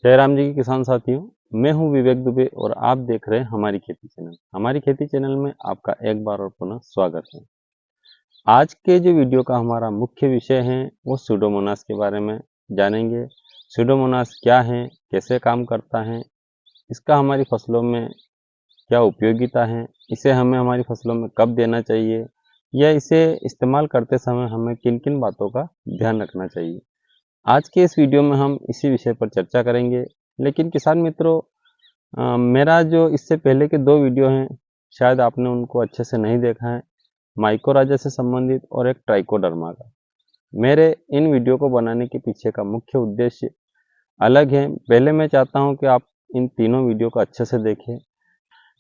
जय राम जी के किसान साथियों, मैं हूं विवेक दुबे और आप देख रहे हैं हमारी खेती चैनल। हमारी खेती चैनल में आपका एक बार और पुनः स्वागत है। आज के जो वीडियो का हमारा मुख्य विषय है वो सूडोमोनास के बारे में जानेंगे। सूडोमोनास क्या है, कैसे काम करता है, इसका हमारी फसलों में क्या उपयोगिता है, इसे हमें हमारी फसलों में कब देना चाहिए या इसे इस्तेमाल करते समय हमें किन किन बातों का ध्यान रखना चाहिए। आज के इस वीडियो में हम इसी विषय पर चर्चा करेंगे। लेकिन किसान मित्रों, मेरा जो इससे पहले के 2 वीडियो हैं, शायद आपने उनको अच्छे से नहीं देखा है। माइकोराजा से संबंधित और एक ट्राइकोडर्मा का। मेरे इन वीडियो को बनाने के पीछे का मुख्य उद्देश्य अलग है। पहले मैं चाहता हूं कि आप इन तीनों वीडियो को अच्छे से देखें।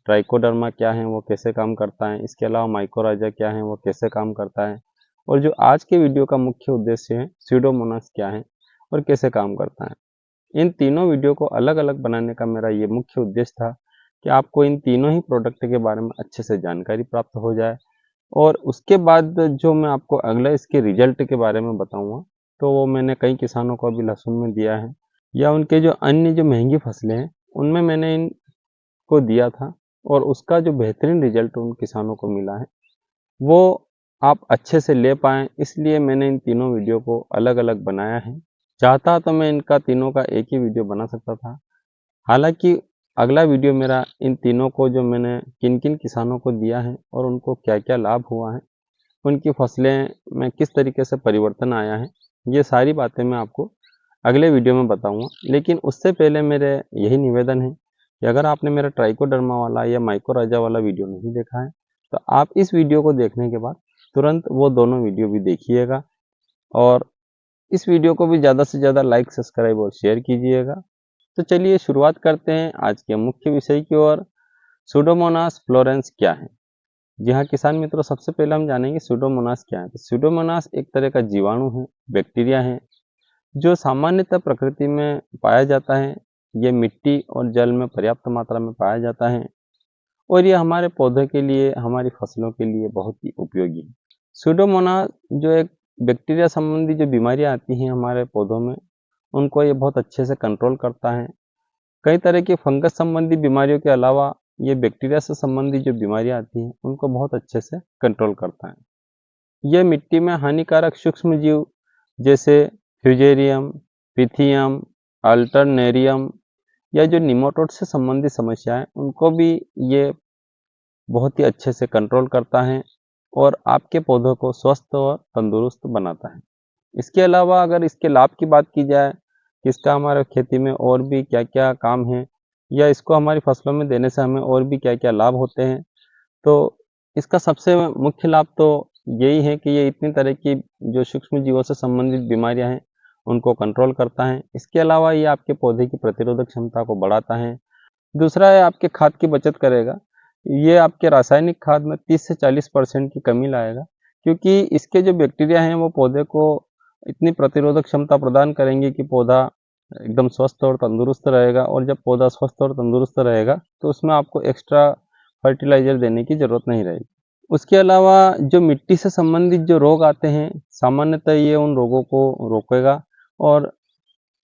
ट्राइकोडर्मा क्या है, वो कैसे काम करता है, इसके अलावा माइकोराजा क्या है, वो कैसे काम करता है, और जो आज के वीडियो का मुख्य उद्देश्य है सूडोमोनास क्या है और कैसे काम करता है। इन तीनों वीडियो को अलग अलग बनाने का मेरा ये मुख्य उद्देश्य था कि आपको इन तीनों ही प्रोडक्ट के बारे में अच्छे से जानकारी प्राप्त हो जाए, और उसके बाद जो मैं आपको अगला इसके रिजल्ट के बारे में बताऊंगा, तो वो मैंने कई किसानों को अभी लहसुन में दिया है या उनके जो अन्य जो महंगी फसलें हैं उनमें मैंने इनको दिया था, और उसका जो बेहतरीन रिजल्ट उन किसानों को मिला है वो आप अच्छे से ले पाएँ, इसलिए मैंने इन तीनों वीडियो को अलग अलग बनाया है। चाहता तो मैं इनका तीनों का एक ही वीडियो बना सकता था। हालांकि अगला वीडियो मेरा इन तीनों को जो मैंने किन किन किसानों को दिया है और उनको क्या क्या लाभ हुआ है, उनकी फसलें में किस तरीके से परिवर्तन आया है, ये सारी बातें मैं आपको अगले वीडियो में बताऊंगा। लेकिन उससे पहले मेरे यही निवेदन है कि अगर आपने मेरा ट्राइकोडर्मा वाला या माइकोराजा वाला वीडियो नहीं देखा है तो आप इस वीडियो को देखने के बाद तुरंत वो दोनों वीडियो भी देखिएगा, और इस वीडियो को भी ज़्यादा से ज़्यादा लाइक, सब्सक्राइब और शेयर कीजिएगा। तो चलिए शुरुआत करते हैं आज के मुख्य विषय की ओर। सूडोमोनास फ्लोरेंस क्या है? जी हाँ किसान मित्रों, सबसे पहले हम जानेंगे सूडोमोनास क्या है। तो सूडोमोनास एक तरह का जीवाणु है, बैक्टीरिया है, जो सामान्यतः प्रकृति में पाया जाता है। ये मिट्टी और जल में पर्याप्त मात्रा में पाया जाता है और ये हमारे पौधे के लिए, हमारी फसलों के लिए बहुत ही उपयोगी है। सूडोमोनास जो एक बैक्टीरिया संबंधी जो बीमारियां आती हैं हमारे पौधों में, उनको ये बहुत अच्छे से कंट्रोल करता है। कई तरह की फंगस संबंधी बीमारियों के अलावा ये बैक्टीरिया से संबंधित जो बीमारियां आती हैं उनको बहुत अच्छे से कंट्रोल करता है। यह मिट्टी में हानिकारक सूक्ष्म जीव जैसे फ्यूजेरियम, पिथियम, अल्टरनेरियम या जो निमोटोड से संबंधित समस्याएं, उनको भी ये बहुत ही अच्छे से कंट्रोल करता है और आपके पौधों को स्वस्थ और तंदुरुस्त बनाता है। इसके अलावा अगर इसके लाभ की बात की जाए कि इसका हमारे खेती में और भी क्या-क्या काम है या इसको हमारी फसलों में देने से हमें और भी क्या-क्या लाभ होते हैं, तो इसका सबसे मुख्य लाभ तो यही है कि ये इतनी तरह की जो सूक्ष्म जीवों से संबंधित बीमारियां हैं, उनको कंट्रोल करता है। इसके अलावा ये आपके पौधे की प्रतिरोधक क्षमता को बढ़ाता है। दूसरा है आपके खाद की बचत करेगा। ये आपके रासायनिक खाद में 30 से 40% की कमी लाएगा, क्योंकि इसके जो बैक्टीरिया हैं वो पौधे को इतनी प्रतिरोधक क्षमता प्रदान करेंगे कि पौधा एकदम स्वस्थ और तंदुरुस्त रहेगा, और जब पौधा स्वस्थ और तंदुरुस्त रहेगा तो उसमें आपको एक्स्ट्रा फर्टिलाइज़र देने की ज़रूरत नहीं रहेगी। उसके अलावा जो मिट्टी से संबंधित जो रोग आते हैं, सामान्यतः ये उन रोगों को रोकेगा, और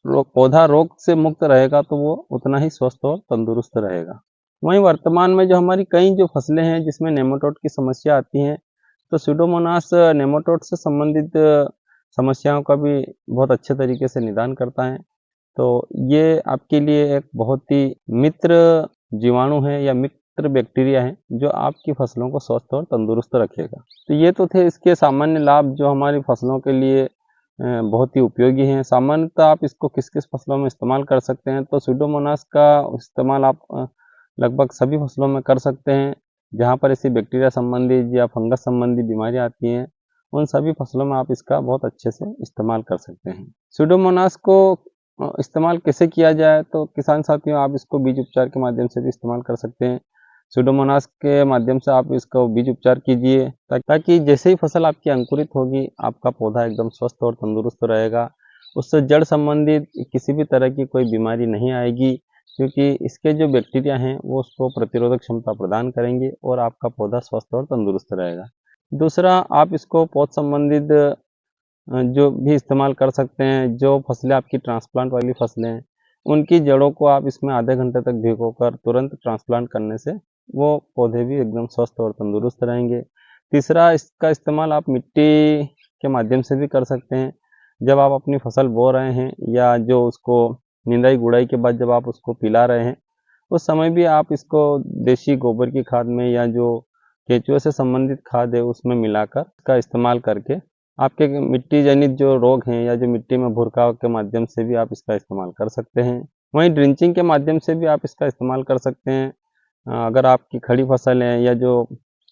पौधा रोग से मुक्त रहेगा तो वो उतना ही स्वस्थ और तंदुरुस्त रहेगा। वहीं वर्तमान में जो हमारी कई जो फसलें हैं जिसमें नेमाटोड की समस्या आती है, तो सूडोमोनास नेमाटोड से संबंधित समस्याओं का भी बहुत अच्छे तरीके से निदान करता है। तो ये आपके लिए एक बहुत ही मित्र जीवाणु है या मित्र बैक्टीरिया है जो आपकी फसलों को स्वस्थ और तंदुरुस्त रखेगा। तो ये तो थे इसके सामान्य लाभ जो हमारी फसलों के लिए बहुत ही उपयोगी हैं। सामान्यतः आप इसको किस-किस फसलों में इस्तेमाल कर सकते हैं, तो सूडोमोनास का इस्तेमाल आप लगभग सभी फसलों में कर सकते हैं। जहाँ पर ऐसी बैक्टीरिया संबंधी या फंगस संबंधी बीमारियाँ आती हैं, उन सभी फसलों में आप इसका बहुत अच्छे से इस्तेमाल कर सकते हैं। सूडोमोनास को इस्तेमाल कैसे किया जाए, तो किसान साथियों आप इसको बीज उपचार के माध्यम से भी इस्तेमाल कर सकते हैं। सूडोमोनास के माध्यम से आप इसका बीज उपचार कीजिए ताकि जैसे ही फसल आपकी अंकुरित होगी, आपका पौधा एकदम स्वस्थ और तंदुरुस्त रहेगा। उससे जड़ संबंधित किसी भी तरह की कोई बीमारी नहीं आएगी, क्योंकि इसके जो बैक्टीरिया हैं वो उसको प्रतिरोधक क्षमता प्रदान करेंगे और आपका पौधा स्वस्थ और तंदुरुस्त रहेगा। दूसरा, आप इसको पौध संबंधित जो भी इस्तेमाल कर सकते हैं। जो फसलें आपकी ट्रांसप्लांट वाली फसलें हैं, उनकी जड़ों को आप इसमें आधे घंटे तक भिगोकर तुरंत ट्रांसप्लांट करने से वो पौधे भी एकदम स्वस्थ और तंदुरुस्त रहेंगे। तीसरा, इसका इस्तेमाल आप मिट्टी के माध्यम से भी कर सकते हैं। जब आप अपनी फसल बो रहे हैं या जो उसको निंदाई गुड़ाई के बाद जब आप उसको पिला रहे हैं, उस समय भी आप इसको देशी गोबर की खाद में या जो केंचुए से संबंधित खाद है उसमें मिलाकर इसका इस्तेमाल करके आपके मिट्टी जनित जो रोग हैं या जो मिट्टी में भुरकाव के माध्यम से भी आप इसका इस्तेमाल कर सकते हैं। वहीं ड्रिंचिंग के माध्यम से भी आप इसका इस्तेमाल कर सकते हैं। अगर आपकी खड़ी फसल है या जो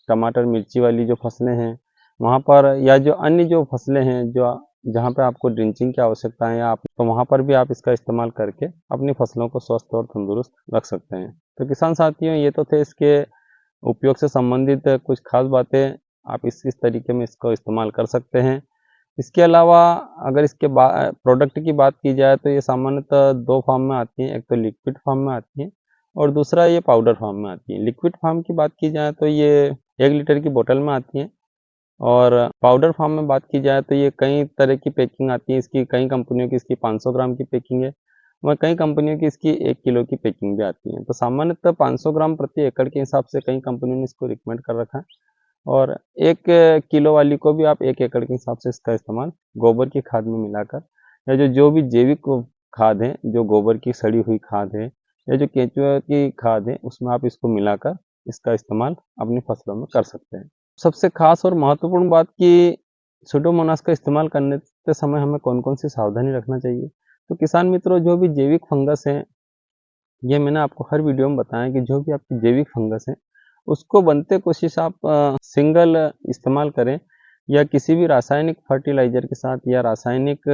टमाटर मिर्ची वाली जो फसलें हैं वहाँ पर, या जो अन्य जो फसलें हैं जो जहाँ पे आपको ड्रिंचिंग की आवश्यकता है, या आप तो वहाँ पर भी आप इसका इस्तेमाल करके अपनी फसलों को स्वस्थ और तंदुरुस्त रख सकते हैं। तो किसान साथियों, ये तो थे इसके उपयोग से संबंधित कुछ खास बातें। आप इस तरीके में इसको इस्तेमाल कर सकते हैं। इसके अलावा अगर इसके प्रोडक्ट की बात की जाए तो ये सामान्यतः 2 फॉर्म में आती हैं। एक तो लिक्विड फॉर्म में आती है और दूसरा ये पाउडर फॉर्म में आती है। लिक्विड फॉर्म की बात की जाए तो ये 1 लीटर की बोतल में आती है, और पाउडर फॉर्म में बात की जाए तो ये कई तरह की पैकिंग आती है इसकी। कई कंपनियों की इसकी 500 ग्राम की पैकिंग है, वह कई कंपनियों की इसकी 1 किलो की पैकिंग भी आती है। तो सामान्यतः 500 ग्राम प्रति एकड़ के हिसाब से कई कंपनियों ने इसको रिकमेंड कर रखा है, और 1 किलो वाली को भी आप 1 एकड़ के हिसाब से इसका इस्तेमाल गोबर की खाद में मिलाकर, या जो भी जैविक खाद है, जो गोबर की सड़ी हुई खाद है या जो केंचुए की खाद है, उसमें आप इसको मिलाकर इसका इस्तेमाल अपनी फसलों में कर सकते हैं। सबसे खास और महत्वपूर्ण बात कि सुडोमोनास का इस्तेमाल करने के समय हमें कौन-कौन सी सावधानी रखना चाहिए। तो किसान मित्रों, जो भी जैविक फंगस हैं, ये मैंने आपको हर वीडियो में बताया कि जो भी आपकी जैविक फंगस है उसको बनते कोशिश आप सिंगल इस्तेमाल करें, या किसी भी रासायनिक फर्टिलाइज़र के साथ या रासायनिक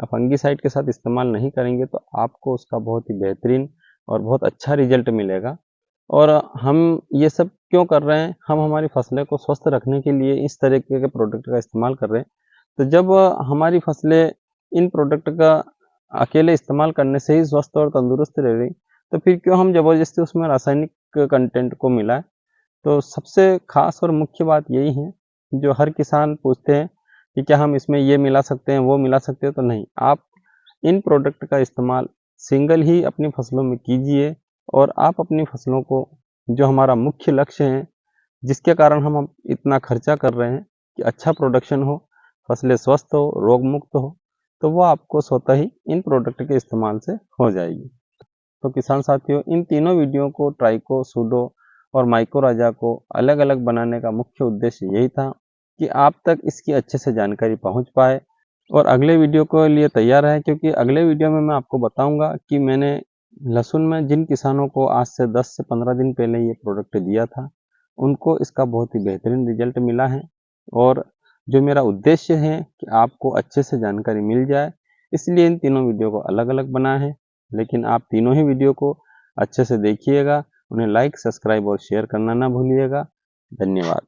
फंगिसाइड के साथ इस्तेमाल नहीं करेंगे तो आपको उसका बहुत ही बेहतरीन और बहुत अच्छा रिजल्ट मिलेगा। और हम ये सब क्यों कर रहे हैं? हम हमारी फसलें को स्वस्थ रखने के लिए इस तरीके के प्रोडक्ट का इस्तेमाल कर रहे हैं। तो जब हमारी फसलें इन प्रोडक्ट का अकेले इस्तेमाल करने से ही स्वस्थ और तंदुरुस्त रह रही, तो फिर क्यों हम ज़बरदस्ती उसमें रासायनिक कंटेंट को मिलाएँ? तो सबसे ख़ास और मुख्य बात यही है, जो हर किसान पूछते हैं कि क्या हम इसमें ये मिला सकते हैं, वो मिला सकते हैं? तो नहीं, आप इन प्रोडक्ट का इस्तेमाल सिंगल ही अपनी फसलों में कीजिए, और आप अपनी फसलों को, जो हमारा मुख्य लक्ष्य है, जिसके कारण हम इतना खर्चा कर रहे हैं कि अच्छा प्रोडक्शन हो, फसलें स्वस्थ हो, रोग मुक्त हो, तो वो आपको स्वतः ही इन प्रोडक्ट के इस्तेमाल से हो जाएगी। तो किसान साथियों, इन तीनों वीडियो को, ट्राइको, सूडो और माइकोराजा को अलग-अलग बनाने का मुख्य उद्देश्य यही था कि आप तक इसकी अच्छे से जानकारी पहुंच पाए, और अगले वीडियो के लिए तैयार है, क्योंकि अगले वीडियो में मैं आपको बताऊंगा कि मैंने लहसुन में जिन किसानों को आज से 10 से 15 दिन पहले ये प्रोडक्ट दिया था, उनको इसका बहुत ही बेहतरीन रिजल्ट मिला है। और जो मेरा उद्देश्य है कि आपको अच्छे से जानकारी मिल जाए, इसलिए इन तीनों वीडियो को अलग-अलग बनाया है। लेकिन आप तीनों ही वीडियो को अच्छे से देखिएगा, उन्हें लाइक, सब्सक्राइब और शेयर करना ना भूलिएगा। धन्यवाद।